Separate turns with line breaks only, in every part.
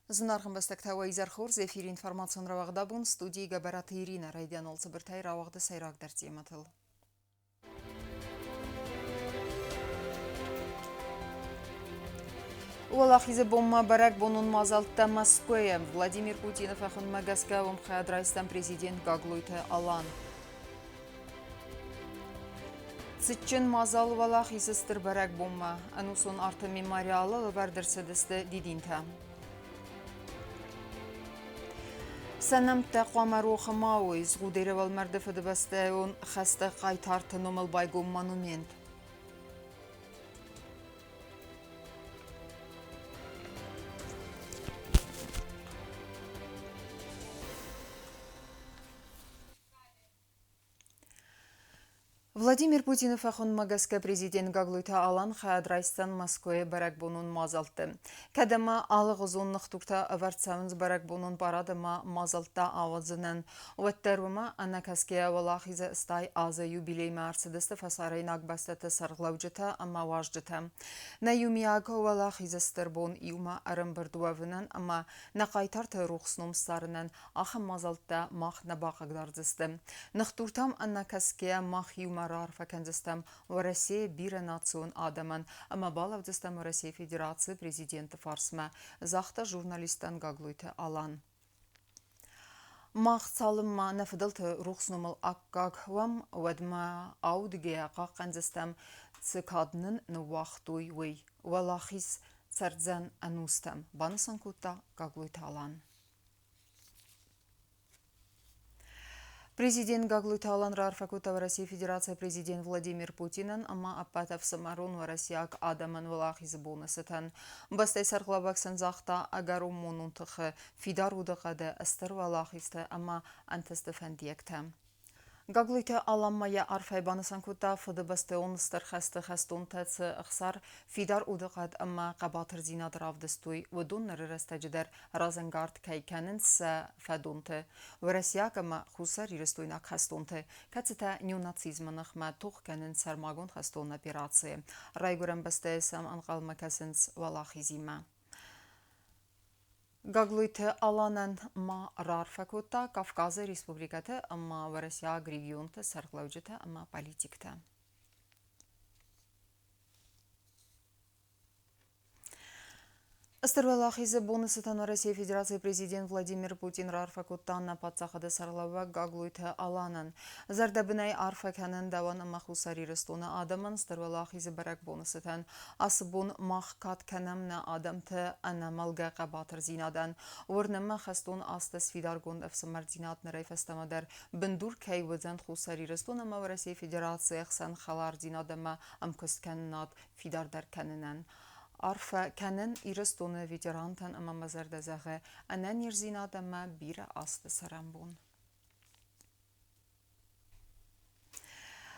Զնարխն բստակթավայի զարխոր զեֆիր ինформացիոն ռավաղդաբուն ստուդիի գաբարատը Իրինա ռայդյանոլ ծբրթայ ռավաղդը սայրակ դարձի եմաթլ։ Уалахизе бомма барак бонун мазалтта Москве. Владимир Путинов ахун магаскавым хадрайстан президент гаглуйте алан. Цитчин мазал валахизе стыр барак бомма. Анусон арты мемориалы вардырсыдысты дидинта. Сәнәм тәқвамару хымауыз ғудеревал мәрдіфіді бастайын қасты қайтарты номыл байгум монумент. Владимир Путинов ахун магаска президент гаглуйта алан хадрайстан Москве барак бонун мазалты. Кәдіма алығы ұзынлық тұрта аварцамыз барак бонун парадыма мазалта авазынан. Уаттарыма анакаске валахиза стай аза юбилей марсыдысты фасарай нагбастаты сарғлаужыта ама важжыта. На юмияғы валахиза стырбон юма арымбырдуавынан ама нақайтарты рухснум сарынан ахым мазалта мах набақагдардысты. Нықтуртам анакаске мах юма Факензистам в России бира национ адаман, ама балавдистам в России Федерации президента Фарсма, захта журналистан гаглуйте алан. Мах цалымма нафдалты рухснумал аккак вам вадма аудге қаққанзистам цикаднын нуахтуй вей, валахис цардзан анустам, банысан кутта гаглуйте алан. Президент гаглуйта алан рарфакута в России Федерация президент Владимир Путинан, ама апатов самарун в Россияк адаман валахиз бонусытан. Бастай сарглабаксан захта агару монунтықы фидар удықады астыр валахизты ама антыстыфандиекта. Гаглуйта аламмая арфайбанысан кута фыды бастай оныстыр хастун тәтсі ұқсар фидар удықад ама қабатыр зинадыр авдыстуй выдун нырырастаджидар разангард кайканын са фадунты. Варасияк ама хусар ирыстуйнак хастунты. Кәціта неонацизманық ма туқ кәнін сармагон хастун операции. Райгурам бастай сам анғалма кәсінс валахизима. Гаглуйте аланан ма рарфакута Кавказы республикаты ама Варасия регионты сарглаужыта ама политикта. Астырвалахизы бонусытан Россия Федерации президент Владимир Путин рарфакуттанна патсахады сарлава гаглуйты аланан. Зардабынай арфаканын даван махусари рыстуна адаман стырвалахизы барак бонусытан. Асыбун махкат канамна адамты анамалга қабатыр зинадан. Орнама хастун астас фидаргон эфсамар зинат нарайфастамадар. Бендур кайвазан хусари рыстуна ма Россия Федерации ахсан халар зинадама амкостканнат фидардар канынан. Арфа кәнін ирыстуны ветерантан ама мазардазағы анан ерзинадама бирі асты сарамбун.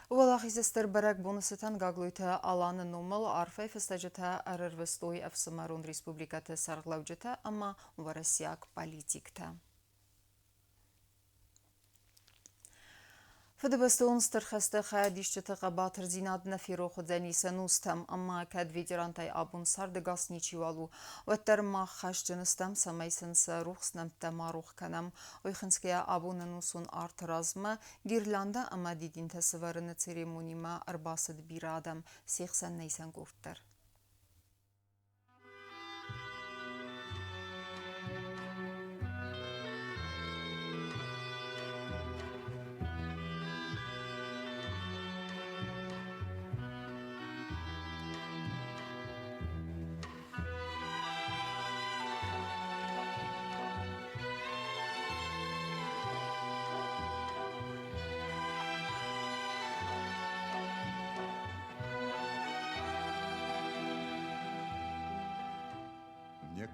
Уалахизестер барак бонусытан гаглуйта аланы номал арфа фестажыта арырвыстой Афсамарун республикаты сарглаужыта ама варасияк политикта. Федебастон стырхасты хаядишчыты қабатыр зинадына фероху дзәнисен устам, ама кәд ветерантай абун сарды гас ничивалу. Ваттар ма хашчыныстам самайсынса рухснамта марух канам. Ойхынская абунын усын артыразма гирланда ама дидинта сыварыны церемонима арбасыд бір адам 80 нейсен көрттір.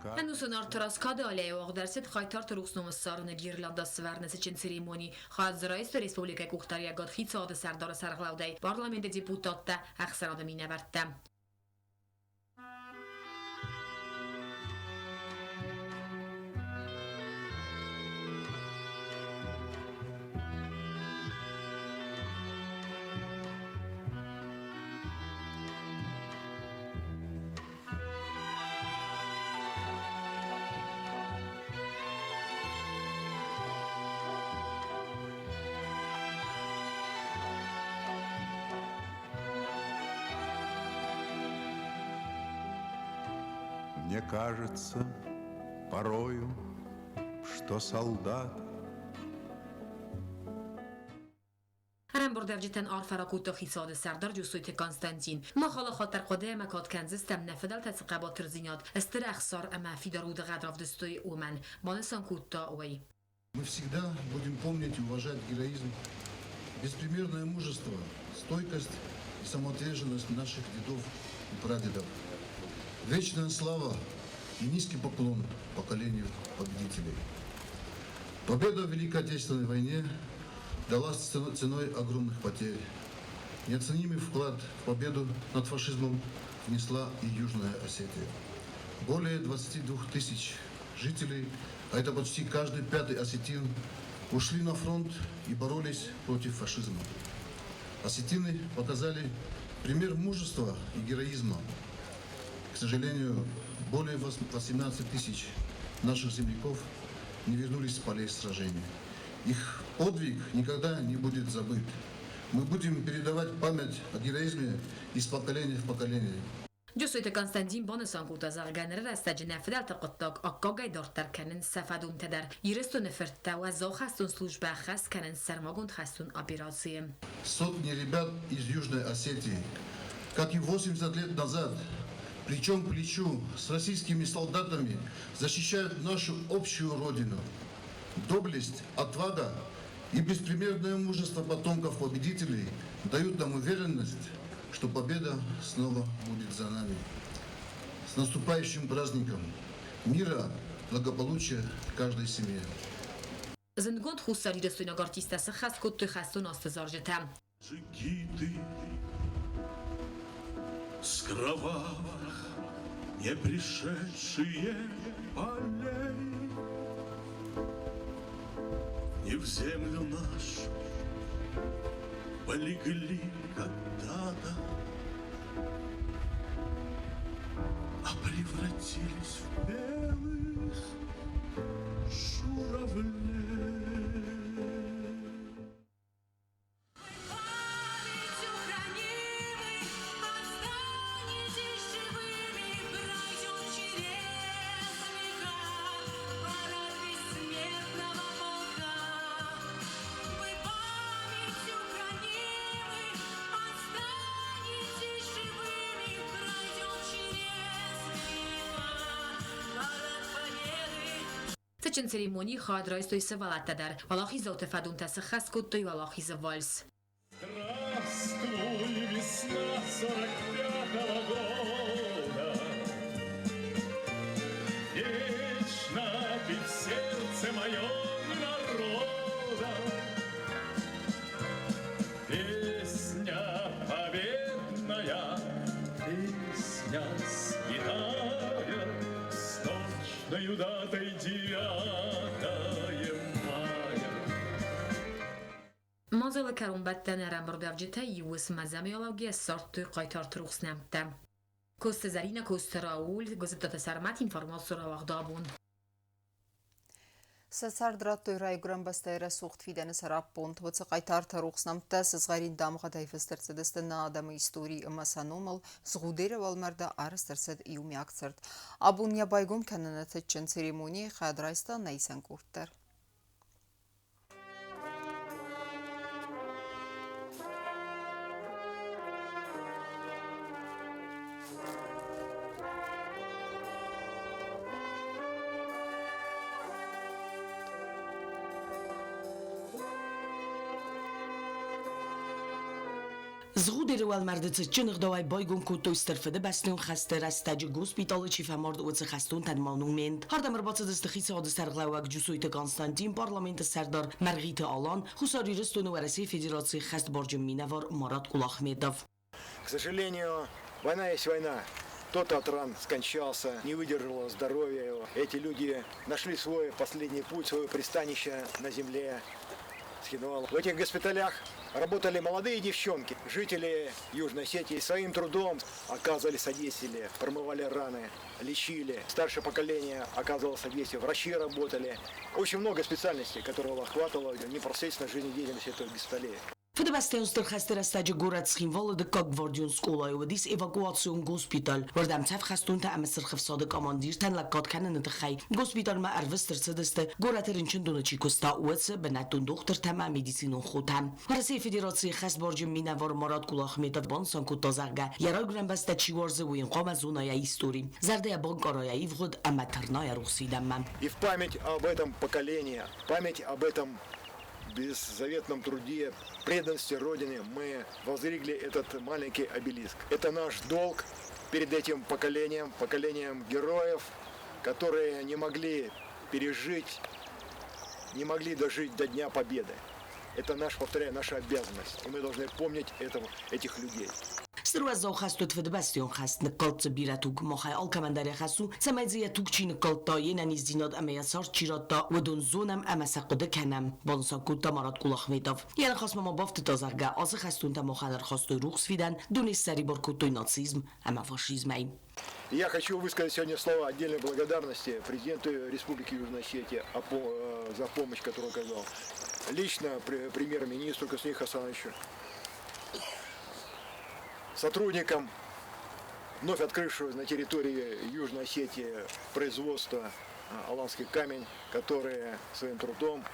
Հենուսն արտրասկադը ալեյող դարսետ խայթար թրուքսնոմը սարնը գիրլանդա սվարնես չեն ցերեմոնի խազրայս ռեսպուբլիկա կուխտարիա գոթխից ադը սարդարը սարղլավդայ պարլամենտը դիպուտատը ախսարադը մինավարտը
Мне кажется порою, что солдат
هرم بردفجتن آرفرا کوتاخی ساده سردار جوسویت کانستانتین ما خالا خاطر قده مکات کنزستم نفدال تسقبا ترزینات استر اخسار اما فی درود غدراف دستوی اومن بانسان کوتا اوی.
Мы всегда будем помнить и уважать героизм, беспримерное мужество, стойкость и самоотверженность наших дедов и прадедов. Вечная слава и низкий поклон поколению победителей. Победа в Великой Отечественной войне далась ценой огромных потерь. Неоценимый вклад в победу над фашизмом внесла и Южная Осетия. Более 22 тысяч жителей, а это почти каждый пятый осетин, ушли на фронт и боролись против фашизма. Осетины показали пример мужества и героизма. К сожалению, более 18 тысяч наших земляков не вернулись с полей сражений. Их подвиг никогда не будет забыт. Мы будем передавать память о героизме из поколения в поколение.
جوسویت کانستانتین بانسان کوتا زغگنره رستج نفدال تقطاق اقاقای دارتر کنن سفدون تدر یرستو نفرتا و زو خستون служба خست کنن سرماگوند خستون операции.
Сотни ребят из Южной Осетии, как и 80 лет назад, плечом к плечу с российскими солдатами защищают нашу общую родину. Доблесть, отвага и беспримерное мужество потомков победителей дают нам уверенность, что победа снова будет за нами. С наступающим праздником мира, благополучия каждой семье.
زندگوند خوستاری رستوی نگارتیسته خست کد توی خستون آستزارجتم.
Джигиты с кровавых не пришедшие полей не в землю нашу полегли когда-то, а превратились в белых журавлей.
Цечин церемонии хад райстой севалата дар валахи зоте фадун тас хас код той валахи завальс.
Здравствуй, весна 45-го года. Вечно ты в сердце моем народа. Песня победная, песня святая, с точною датой 9 мая.
مازال کرون بدن رم بردفجته یوس مزمیالوگی سارت توی قایتار تروخس نمته. کست زرین کست راول گزیدات سرمت اینفارماسیون را وقدابون.
Սացարդրատոյ ռայգրան բաստայրը սուղտ վիդենը սարապոնտ, ոծը կայտար թարուղսնամտը սզղարին դամղադայվ ստրծդստը նա ադամը իստորի ըմասանոմլ զղուդերը վալմարդը արստրսդ իումի ակցրտ. Աբունյա բայգում կննըթը չն ցերեմոնի խադրայստան նայսան կուրտեր.
زغودی روال مردت چنگ دوای بایگون کوتوی استرفده بستون خسته رستج گوسپیتال چیفمارد وچه خستون تن مانومنت هر دمر باید دستخیص عاد سرگلاوک جوسویت کانستانتین پارلمنت سردار مرغیت آلان خساری رستون ورسی فدراسیون خست برج مینوار مراد قلاخمیدов.
К сожалению, война есть война. Кто-то от ран скончался, не выдержало здоровья его. Эти люди нашли свой последний путь, свое пристанище на земле. В этих госпиталях работали молодые девчонки, жители Южной Осетии, своим трудом оказывали содействие, промывали раны, лечили. Старшее поколение оказывало содействие, врачи работали. Очень много специальностей, которые охватывало непосредственно жизнедеятельность этого госпиталя.
Fedebastenstor خسته رستج گورت سخینوال دکا گواردیون سکولای و دیس ایواکواسیون گوسپیتال وردم تف خستون تا ام سرخف صادق آماندیر تن لکات کنن تخی گوسپیتال ما اروستر سدسته گورت رنچن دونه چیکوستا اوس به نتون دکتر تمام مدیسینون خودم ورسی فدراسیون خست بارج مینوار مراد کلاخ میداد بانسان کو تازگه یرا گرم بسته چی ورزه وین قام زونای ایستوری زرده بانک آرایی وخود اما ترنای روسیدم من.
И в память об этом поколении, память об этом беззаветном труде, преданности Родине мы воздвигли этот маленький обелиск. Это наш долг перед этим поколением героев, которые не могли пережить, не могли дожить до Дня Победы. Это повторяю, наша обязанность, и мы должны помнить этих людей.
Сруазо хастут федебастион хаст накалт биратуг махай алкамандари хасу самайзия тугчи накалта yenani zinad ameyasar chirata ودون زونم اما سقده کنم بانسان کوتا مراد کلاخ میداف یعنی خاص ما بافت تازرگه آز خستون تا مخدر خواستوی روخس فیدن دونی سری بار کوتوی ناتسیزم اما فاشیزمی.
Я хочу высказать сегодня слова отдельной благодарности президенту Республики Южная Осетия за помощь, которую оказал. Лично премьер-министру Космину Хасановичу, сотрудникам вновь открывшего на территории Южной Осетии производства «Аланский камень», которые своим трудом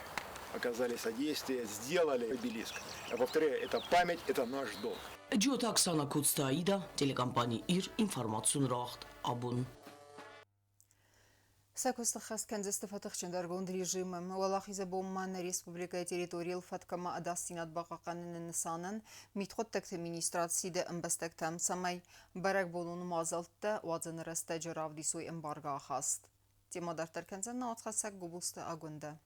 оказали содействие, сделали обелиск. Я повторяю, это память, это наш долг.
جوتا اکسانا کودستاییدا تلگامپانی ایر اینفرماتسون راخت آبون.
Сакоста хаскан застафатах чандаргон режимом Валахиза бомман республика территориал фаткама адастинат бақақанын нысанын митхот такты администрацияда амбастактам самай барак болуну мазалтта вадзан раста жаравдисой эмбарга хаст. Тема дартарканзан наотхасак губулста агунда.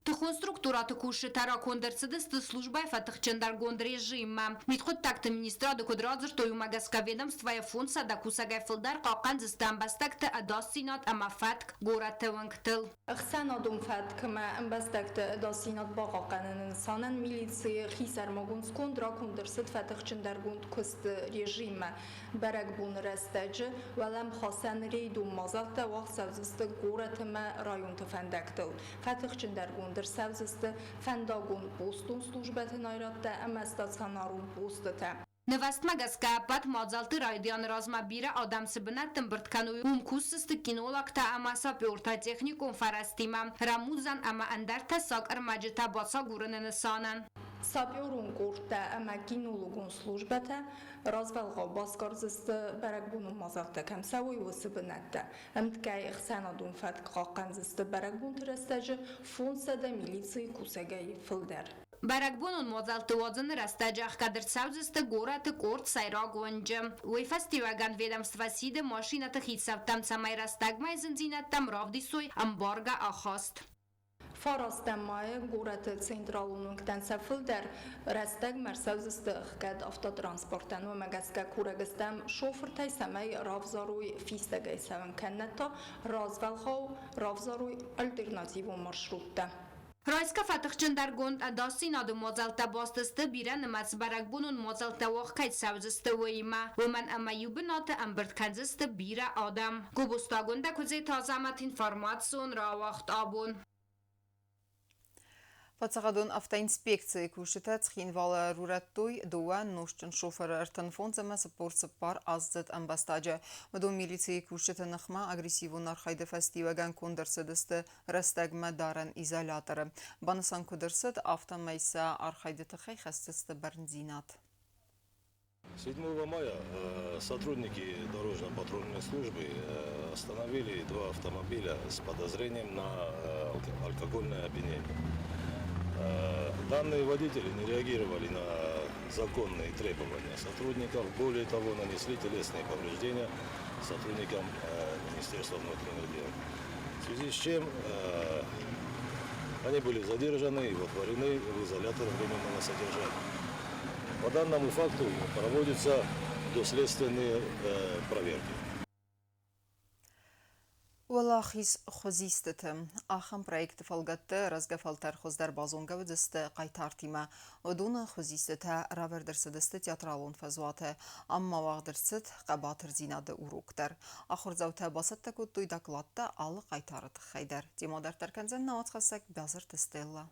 Тхон структураты куши таракондерцедесты службай фатахчандаргон режима. Митхот такты администрада кудрадзер тою магаска ведомства фунса да кусагай филдар қаққан зыстан бастакты адастинат ама фатк гораты вангтыл.
Xsanadum fatkama ambastakta dasinat baqaqanın sanan milisiya xisarmagun skondra kondersit fatahchandargund kust rejima barak bun rastaj walam khasan reydum mazalta waqt savzista goratma rayon tafandaktil fatahchandargund savzista fandagun postun slujbatin ayratda amastatsanarun postata
Նվաստ մագասկա ապատ մազալտի ռայդյան ռազմաբիրը ադամսբնատ տմբրտկանույ ումքուսստ կինոլակտա ամասա պյորտա տեխնիկոն ֆարաստիմա ռամուզան ամա անդարտա սակ արմաջտա բացա գուրնը նսանան
Sapyorun korta ama kinologun slujbata razvalga baskarzyst barak bunun mazalta kam savoy vosibnatta amtkay xsanadun fatk qaqanzyst barak bun trastaj fonsada militsiy kusagay filder
Баракбонун мозалты вадзаны растаджах кадр саузысты гораты корт сайраг онжы. Уйфастиваган ведомства сиды машината хитсавтам самай растагмай зынзинаттам равдисой амбарга ахаст.
Farastamaya goratı centralunun filder rastag mersavzyst xkad avtotransportan ve magaska kuragastam şoför taysamay ravzaruy fistagay savan kannata razvalxav ravzaruy alternativu marşrutta.
Райска фатахчандаргонд адасин аду мозалта бастысты бирен мац баракбунун мозалта вахкайт савзысты вейма вман ама юбната амбыртканзысты бира адам. Губустагунда кузе тазамат информацион равахт абун.
Пацагадон автоинспекция кушета цхинвала рураттой дуан нушчен шофер артанфонзама саппар аззат амбастаджа. Мадон милиции кушета нахма агрессивун архайда фестиваган кондерсыдысты растагма даран изоляторы. Банасан кудерсыд автомайса архайда тахай хастысты барнзинат.
7 мая сотрудники дорожно-патрульной службы остановили два автомобиля с подозрением на алкогольное опьянение. Данные водители не реагировали на законные требования сотрудников, более того, нанесли телесные повреждения сотрудникам Министерства внутренних дел. В связи с чем они были задержаны и водворены в изолятор временного содержания. По данному факту проводятся доследственные проверки.
Валахис хозистетем ахам проект фалгатты разгафалтар хоздар базонга вдысты қайтартима. Одуна хозистета равердерсыдысты театралун фазуаты, амма вағдырсыд қабатыр зинады уруктар. Ахырзаута басатта көттуй докладта алы қайтарыт хайдар. Демодартар канзен наотхасак базыр тыстелла.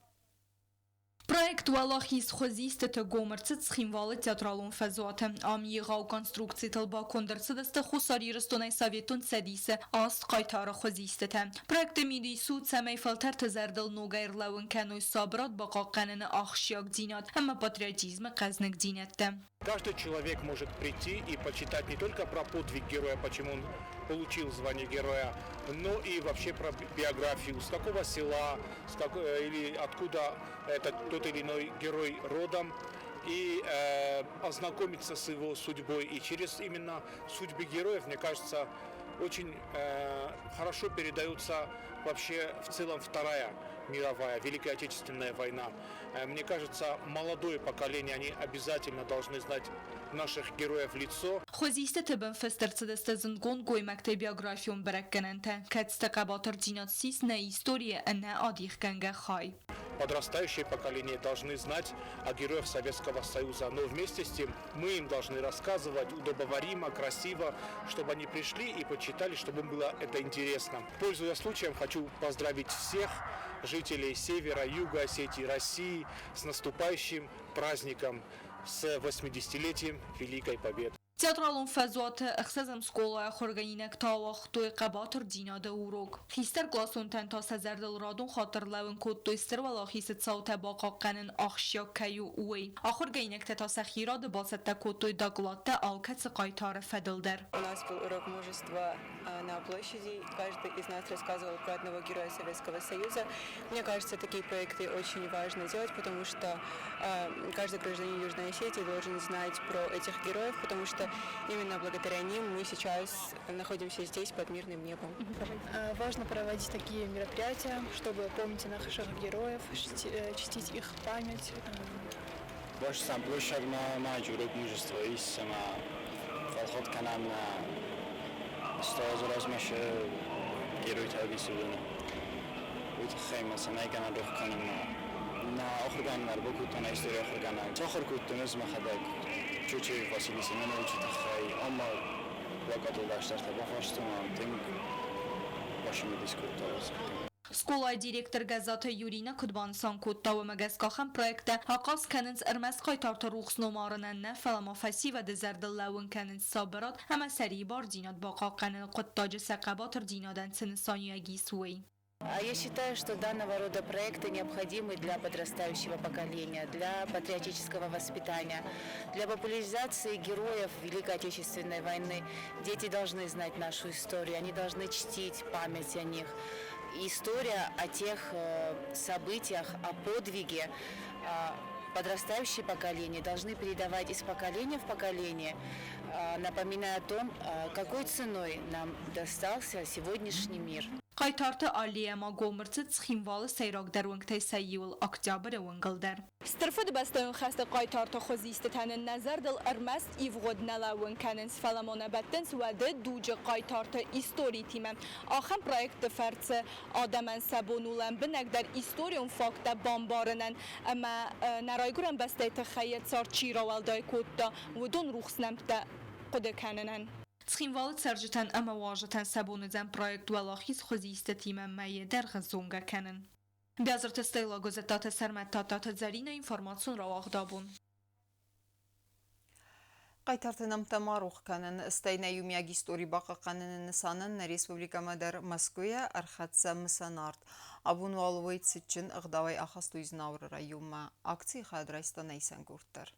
Проект Уалахис хозистета гомерцет схимвалы театралун фазуата. Амиғау конструкции талба кондерцедесте хусарирыстунай советун садисе аст қайтара хозистета. Проекты мидису цамай фалтар тезердл ногайрлауын кануй сабрат бақақанын ахшияк динат, амма патриотизм казнак динатта.
Каждый человек может прийти и почитать не только про подвиг героя, почему он получил звание героя, но и вообще про биографию, с какого села, или откуда тот или иной герой родом, и ознакомиться с его судьбой. И через именно судьбы героев, мне кажется, очень хорошо передается вообще в целом Вторая мировая, Великая Отечественная война. Мне кажется, молодое поколение, они обязательно должны знать наших героев в лицо.
Хозисте тебен фестерцедесте знгон гой макте биографиум береккененте, кэтсте кабатор динатсис на история не адих генге хай.
Подрастающее поколение должны знать о героях Советского Союза, но вместе с тем мы им должны рассказывать удобоваримо, красиво, чтобы они пришли и почитали, чтобы им было это интересно. Пользуясь случаем, хочу поздравить всех жителей Севера, Юга Осетии, России с наступающим праздником, с 80-летием Великой Победы.
Театралун фазуат اخسازم سکولا خورگینک تاوخ توی قباتر دینا دوروگ. خیستر گلاسون تن تا سزردل رادون خاطر لون کود تویستر ولا خیست صوت باقا قنن آخشیا کیو اوی. آخر گینک تا سخیراد باست کود توی داغلات آلکت قایتار فدلدر.
У нас был урок мужества на площади. Каждый из нас рассказывал про одного героя Советского Союза. Мне кажется, такие проекты очень важно делать, потому что каждый гражданин Южной Осетии должен знать про этих героев, потому что именно благодаря ним мы сейчас находимся здесь под мирным небом.
Важно проводить такие мероприятия, чтобы помнить о наших героев, чтить их память.
Больше сам площадь на урок мужества и сама фалхот канам на 100 размеш герой тависулуна. Вот хейма санайгана дохканам на охрган нарбокут на история охргана. Охркут тунезма хадаг. Чучи Василий Семенович Тахай, Ома Лакатулаш Тахабахаштуна, Тинг Вашими дискутовался.
Скола директор газеты Юрина Кудбансан Куттау Магескахам проекта Акас Каненс Эрмес Кайтарта Рухсномарана Фалама Фасива Дезердаллаун Каненс Сабарат Хама Сари Бар Динат Бака Канен Куттаджи Сакабатр Динадан Сенсания Гисуэй.
Я считаю, что данного рода проекты необходимы для подрастающего поколения, для патриотического воспитания, для популяризации героев Великой Отечественной войны. Дети должны знать нашу историю, они должны чтить память о них. История о тех событиях, о подвиге подрастающее поколение должны передавать из поколения в поколение, напоминая о том, какой ценой нам достался сегодняшний мир.
Qaytartı aliyema gomırtı çıximvalı seyraq darwangtay sayıwıl oktyabr wangaldar.
Strfid bastın xasta qaytartı xozistetənin nəzərdil ərməst ivğod nəlawın kənins falamona bəttins və də ducı qaytartı istori timə. Axın proyektı fərtsi adamən səbonulan binəqdər istoriyun fakta bambarınan əmə nərayguran bəstəytı xəyyət sar çiravalday kodda vudun ruxsnəmtə qodə kənənən.
Схимвалы царжитан ама важатан сабунызан проект валахис хозисте тима майе дар газонга канен. Бязарта стейла газетата сарматтата зарина информацион равахдабун.
Qaytartınam tamaruq kanın stayna yumyag istori baqa kanının nisanın Respublika Madar Moskvaya arxatsa misanart. Abunu alvayt için ıqdavay axastu iznavr rayuma aktsiy xadraystan aysan gurttar.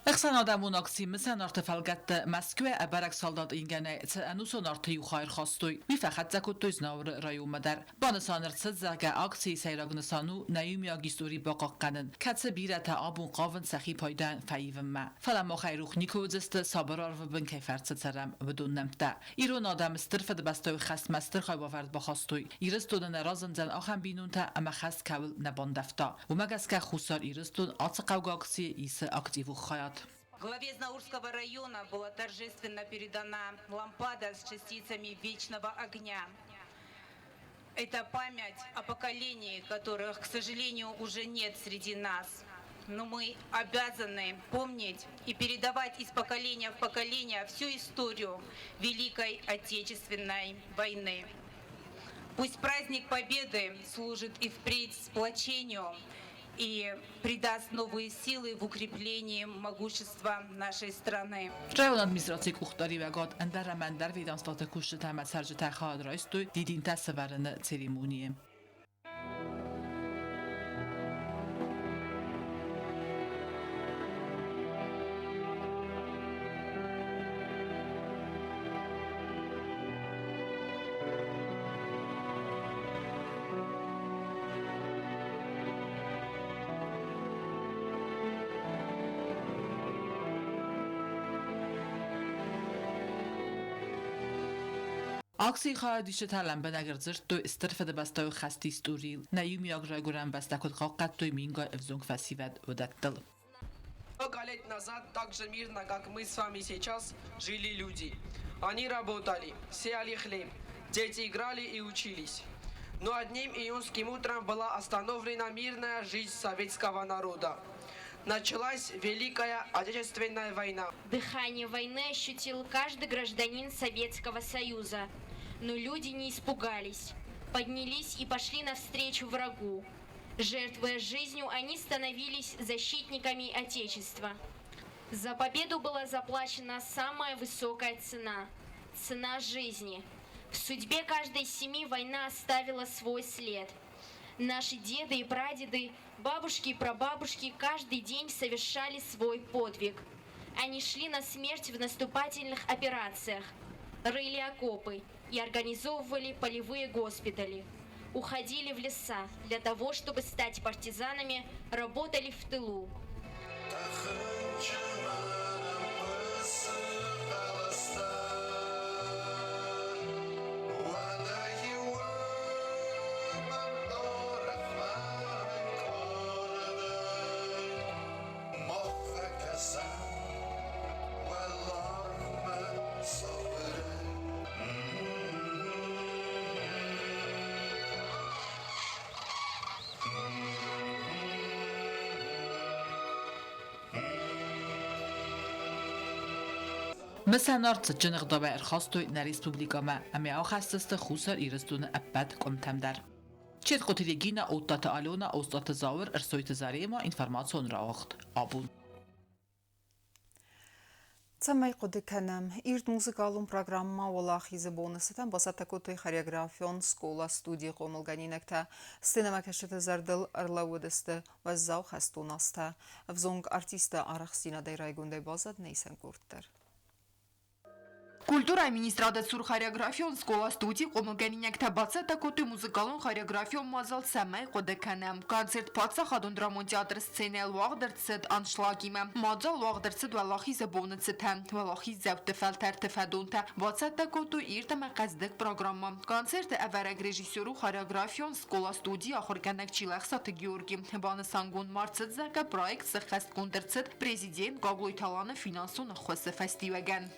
اخسان آدمون اکسی مثل ارتفالگت مسکوه ابرک سالداد اینگنه تنوسون ارتیو خیر خواستوی می فقط زکوت تویز نور رایو مدر بانسان ارتسد زگه اکسی سیراگ نسانو نیومی آگیستوری باقا قنن کتس بیرت آبون قاون سخی پایدن فیوم ما فلما خیروخ نیکوزست سابرار و بن کیفرت سرم بدون نمته ایرون آدم استرفد بستوی خست مستر خواهی باورد بخواستوی ایرستون نرازن زن آخم بینون تا اما خست کول نباندفتا و مگس که خوصار ایرستون آتقاوگ اکسی ایس اکتیو خیات
Главе Знаурского района была торжественно передана лампада с частицами вечного огня. Это память о поколении, которых, к сожалению, уже нет среди нас. Но мы обязаны помнить и передавать из поколения в поколение всю историю Великой Отечественной войны. Пусть праздник Победы служит и впредь сплочению и придаст новые силы в укреплении могущества нашей страны.
Rajon administracji kuchtarivegot enderremender védansztate kushtetemet szerzete hadrajztő didinte severene ceremonie. Akcji خواهدیش تلم به نگرزش تو استرفده بستای خستی ستوریل نیومی آگرای گرم بستکت قاقت توی مینگا افزونگ فسیوت ودتل.
Много лет назад, так же мирно, как мы с вами сейчас, жили люди. Они работали, сеяли хлеб, дети играли и учились. Но одним июньским утром была остановлена мирная жизнь советского народа. Началась Великая Отечественная война.
Дыхание войны ощутил каждый гражданин Советского Союза. Но люди не испугались, поднялись и пошли навстречу врагу. Жертвуя жизнью, они становились защитниками Отечества. За победу была заплачена самая высокая цена – цена жизни. В судьбе каждой семьи война оставила свой след. Наши деды и прадеды, бабушки и прабабушки каждый день совершали свой подвиг. Они шли на смерть в наступательных операциях, рыли окопы и организовывали полевые госпитали. Уходили в леса для того, чтобы стать партизанами, работали в тылу.
مثلا تجنق دبیر خواستوی در ریسپوبلیکا ما امی آخستست خوصر ایرستون ابد کمتم در. چید قطریگینا اوتات آلونا اوستات زاور ارسویت زاری ما اینفرماسیون را آخت آبون.
Цамай кодеканам ирд музыкалум программа Олах изы бонусытан басатакотой хореографион скола студии комылганинекта сценама кашета зардыл арлауыдысты ваззау хастунаста взонг артиста арахсина дайрайгундай базад нейсен курттар.
Կուլտուրայի մինիստրադետ սուր խարեոգրաֆիոն սկոլա ստուդի կոմոգենինյակ թաբացա տակոտի մուզիկալոն խարեոգրաֆիոն մազալ սամայ կոդեքանեմ։ Կոնցերտ պացա խադուն դրամոն տեատր սցենել վաղդրցիտ անշլագիմը։ Մաձալ վաղդրցիտ վալախի զբոնıցիթեմ։ Վալախի զավտեֆել թերտեֆեդունտը։ Բացա տակոտու իր տմակազդեք պրոգրամը։ Կոնցերտը ավարագ ռեժիսյորու խարեոգրաֆիոն սկոլա ստուդի ախորկանակ չիլախսատը Գյորգի։ Բանսանգուն մարցիտ զակա պրոյեկտ սխեստ կունդրցիտ պրեզիդենտ Գագլույթալանը ֆինանսուն խոսը ֆեստիվագան։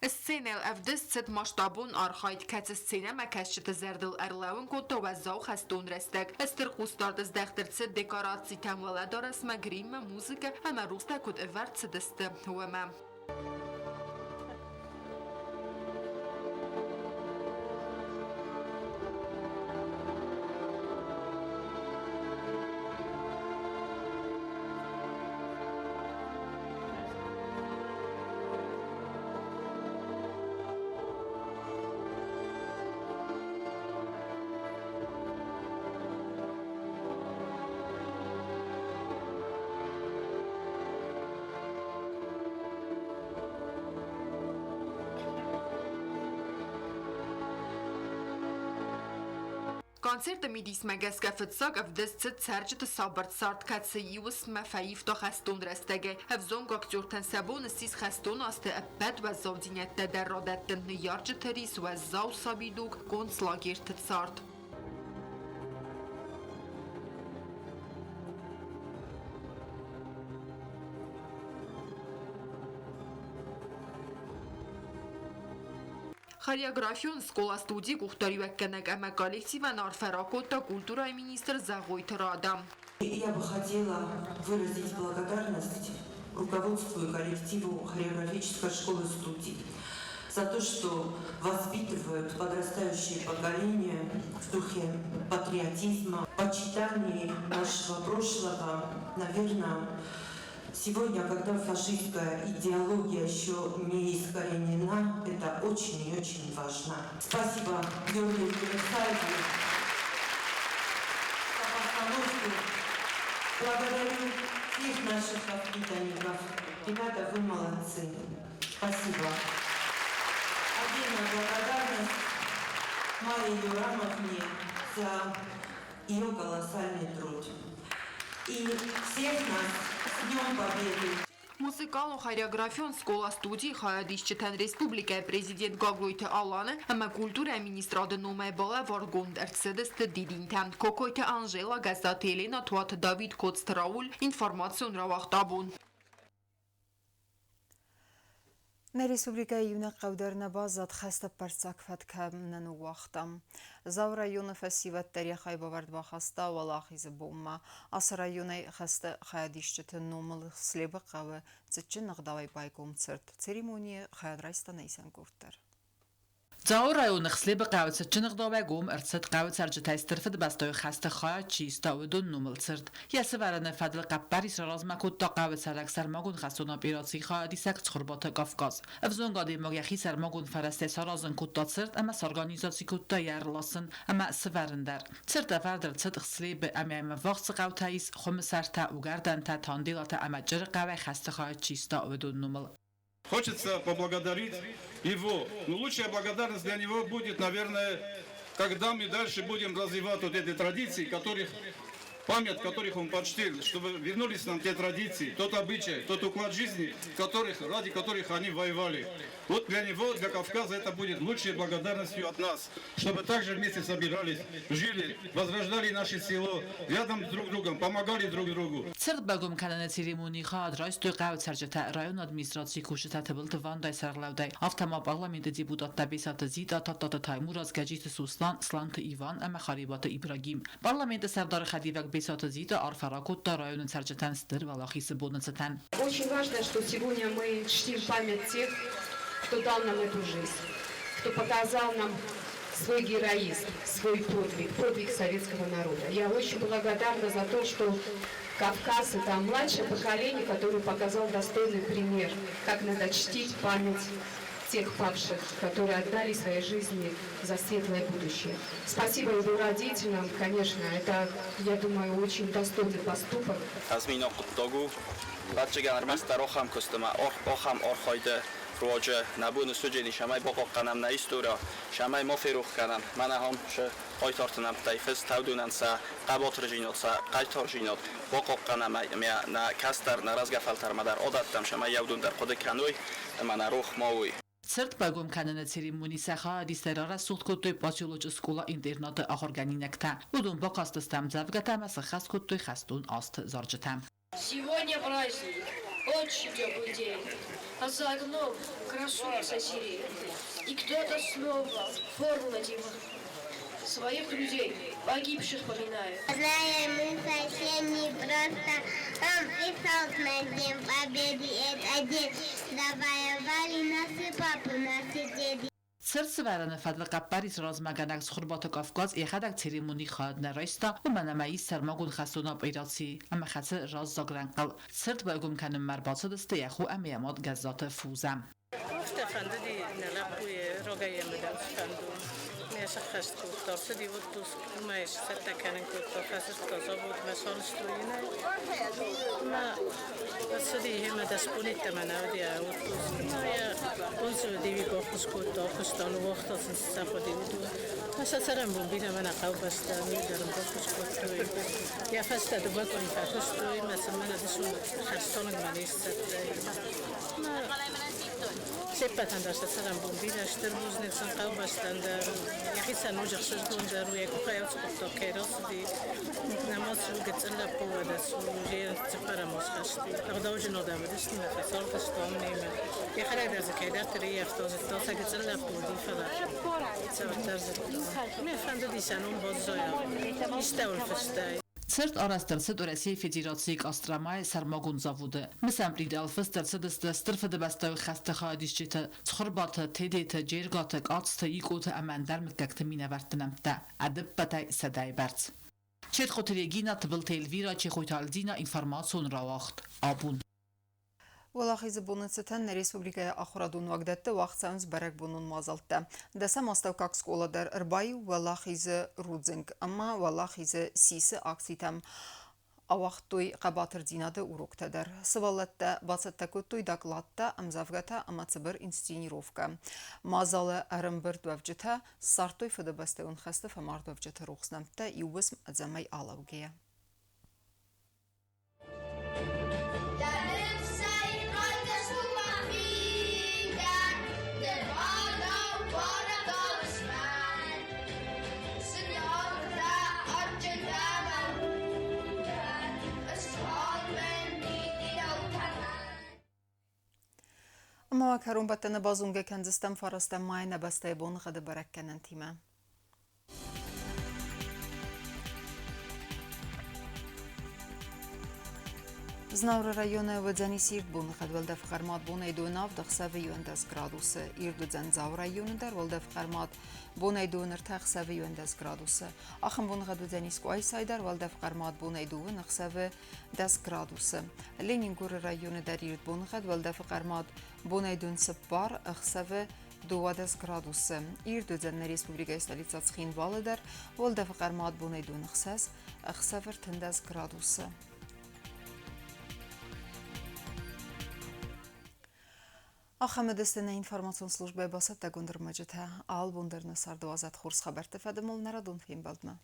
Սցենել ավդեսցետ մաշտաբուն արխայտ կացը սցենա մակաշչտը զերդլ արլավն կոտո վազավ խաստուն ռեստակ։ Աստր խուստարդս դեղտրցետ դեկարացի թամվալա դարաս մագրիմը մուզիկա համա ռուստակոտ վարդցը դստը հուամա։ Կոնցերտը միդիս մագասկաֆծակ ավդեսցետ սարջտը սաբարդ սարդկացը իվս մաֆայիվ տո խաստուն ռեստեգե հվզոն գոկցյուրտան սաբոնը սիս խաստուն աստը əbbət və zavdiniyyətdə dərradətdən yarcı təris və zav sabiduk konslagirtı sart. Խարեոգրաֆիոն սկոլա ստուդի կուղտարի վեկկենակ əmə կոլեկտիվən արվերակոտը կուլտուրայի մինիստր Զաղոյթ Ռադամ։
Я бы хотела выразить благодарность руководству и коллективу хореографической школы студий за то, что воспитывают подрастающее поколение в духе патриотизма, почитании нашего прошлого. Наверное, сегодня, когда фашистская идеология еще не искоренена, это очень и очень важно. Спасибо Георгию Вересаеву за постановку. Благодарю всех наших воспитанников. Ребята, вы молодцы. Спасибо. Отдельная благодарность Марии Юрамовне за ее колоссальный труд. И всех нас с Днем Победы!
Մուսիկալ ու խորեոգրաֆիոն սկոլա ստուդի խայադիշչտան ռեսպուբլիկայի պրեզիդենտ Գագլույթը Ալանը հմա կուլտուր ամինիստրադնում է բալա վարգոнд արցեդստը դիդինտան կոկոյթը Անժելա գազատ Елена Туат Давид Коцтраул ինֆորմացիոն ռավախտաբուն
Республикայի юнակ qavdarına bazat xəstə parçakfət kəmnən uaqtam. Zav rayonu fəsivət təriyəxay bavardva xəstə valaxizə bomma. As rayonu xəstə xəyadişçətən nomılı slebə qavı цəçin nağdavay bayqom цərт. Церемония xəyadraystan eysən qurtlar.
Заур районных слебы қавыца чынық давайгум әрцет қавыц аржытайстырфыд бастой қасты қая чиста өдін нумыл цырт. Ясы вараны фадыл қаппарис разма кутта қавыц арак сармагун қасуна операции қая дисак цхурбата Кавказ. Авзонга демог яхи сармагун фарасте саразын кутта цырт, ама сорганизаци кутта ярласын, ама сыварындар. Цырт авардыр цыдық слебы ама вақсы қавтайис хумсарта угарданта тандилата ама жыр қавай қасты қая чиста өдін нумыл.
Хочется поблагодарить его. Но лучшая благодарность для него будет, наверное, когда мы дальше будем развивать вот эти традиции, память которых он почтил, чтобы вернулись нам те традиции, тот обычай, тот уклад жизни, ради которых они воевали. Вот для него, для Кавказа, это будет лучшей благодарностью от нас, чтобы также вместе собирались, жили, возрождали наше село, рядом с друг другом, помогали друг другу.
Церт багум канана церемонии хаад райстой қавыц саржата район администрации кушета табылты вандай сарглаудай. Автома парламенты депутатта бесаты зида татата Таймур аз гажиты Суслан, Сланты Иван, ама Харибаты Ибрагим. Парламенты сардары Хадивак бесаты зида арфаракутта район саржатан стыр валахисы боднацатан.
Очень важно, что сегодня мы чтим память тех, кто дал нам эту жизнь, кто показал нам свой героизм, свой подвиг советского народа. Я очень благодарна за то, что Кавказ — это младшее поколение, которое показал достойный пример, как надо чтить память тех павших, которые отдали свои жизни за светлое будущее. Спасибо его родителям, конечно, это, я думаю, очень достойный поступок.
رواجه نبود سوجینی شمای باقا کنم نیستورا شمای ما فروخ کنم من هم ش قایتارتنم تایفز تودونن سا قباط رجینات سا قایتار جینات باقا کنم میا نه کستر نه رزگفلتر مدر عادتم شمای یودون در خود کنوی من روح ماوی
Церт багум канана церемонии саха дистерара султкотой пасиолоч скола интерната ахорганинекта. Удун бакастастам завгатам сахас коттой хастун аст заржатам.
Сегодня праздник, очень теплый день, а за окном красуется сирень. И кто-то снова форму надевает. Своих людей, погибших поминает.
Знаем мы совсем не просто, там и солнц на День Победы, это день, завоевали наши папы, наши деды.
Церт свараны фадл қаппарис размаганак схурбата Кавказ ехадак церемонии хад нарайста у манамаи сармагун хасуна операции ама хатсы раз загран қал. Церт багум каным марбацы дысты яху амиямат газзаты фузам.
Стефандadi nalapuye rogaye medal fandu. Nesa khast kutar sedi vodus mais setta kanen kutar khast kazabud masan stoyina. Ma sedi hema dasponita manawdi vodus. Ya onso divi bokhus kutar khustan waqtas safadi vodus. Masasaram bombina mana qawbasta midaram bokhus kutar. Ya fasta dubakon fakustoy masamana disu khastan manisat. Sepatan da sasaram bombina shtermuz neksan qawbastan da yaxisa nojaxsız gondar u yakufayot kutokeros di namaz getsalla povada suje tsaparamos khasti agdawjno da badisni nafasol qastomni ma yaxala da zakayda tri yaftoz tosa getsalla podi fala sabatar me fanda di sanon bozoya istawl fastay
Սրտ արաստրցդ օրեսի ֆեդերացիիկ աստրամայ սարմագուն զավուդը։ Մսամ պրիդալֆս տրցդստը ստրֆը բաստավի խաստը խադիշջիթը, ծխրբատը, թեդեթը, ջերգատը, կացթը, իկոթը ամանդար մկակտը մինավարտնամտա, ադıb բատայ սադայ բարձ։ Չետ խոթերեգինա տբլտ Էլվիրա չեխոյթալդինա ինվարմացիոն ռավախտ, աբուն։
Վալախիզը բունեցտան Ռեսպուբլիկայի ախորադուն վագդետը վաղցանց բարակ բունուն մազալտը։ Դեսա մաստավկակ սկոլը դար ըրբայի վալախիզը ռուձնք, ամա վալախիզը սիսը ակսիտամ ավախտույ қабатыр динады уроктадыр. Сывалатта бацаттакуттуй докладта амзавгата амацыбыр инсценировка. Мазалы арымбыр дуавжыта сартуй фыдыбасты унхасты фамар дуавжыта рухснамта иуысм адзамай алавгея. Ama karun battana bazunga kandistan farastan mayna bastay bon gada barakkanan tima. Знавры района вадзани сирт бун хадвалда фхармат бун айдунав дахсавы юндас градусы. Ирдудзан зав райондар валда фхармат бун айдунар тахсавы юндас градусы. Ахым бун хадвадзани скуай сайдар валда фхармат бун айдун ахсавы дас градусы. Ленингур райондар ирд бун хадвалда фхармат бун айдун саппар ахсавы 20 градусы. Ирдудзан республика столица Цхинвалдар валда фхармат бун айдун ахсавы 10 градусы. Ахамедестена информацион службе басат тагундыр маджита ал бундырны сардуазат хурс хабарты фадымыл нарадун фим балдма.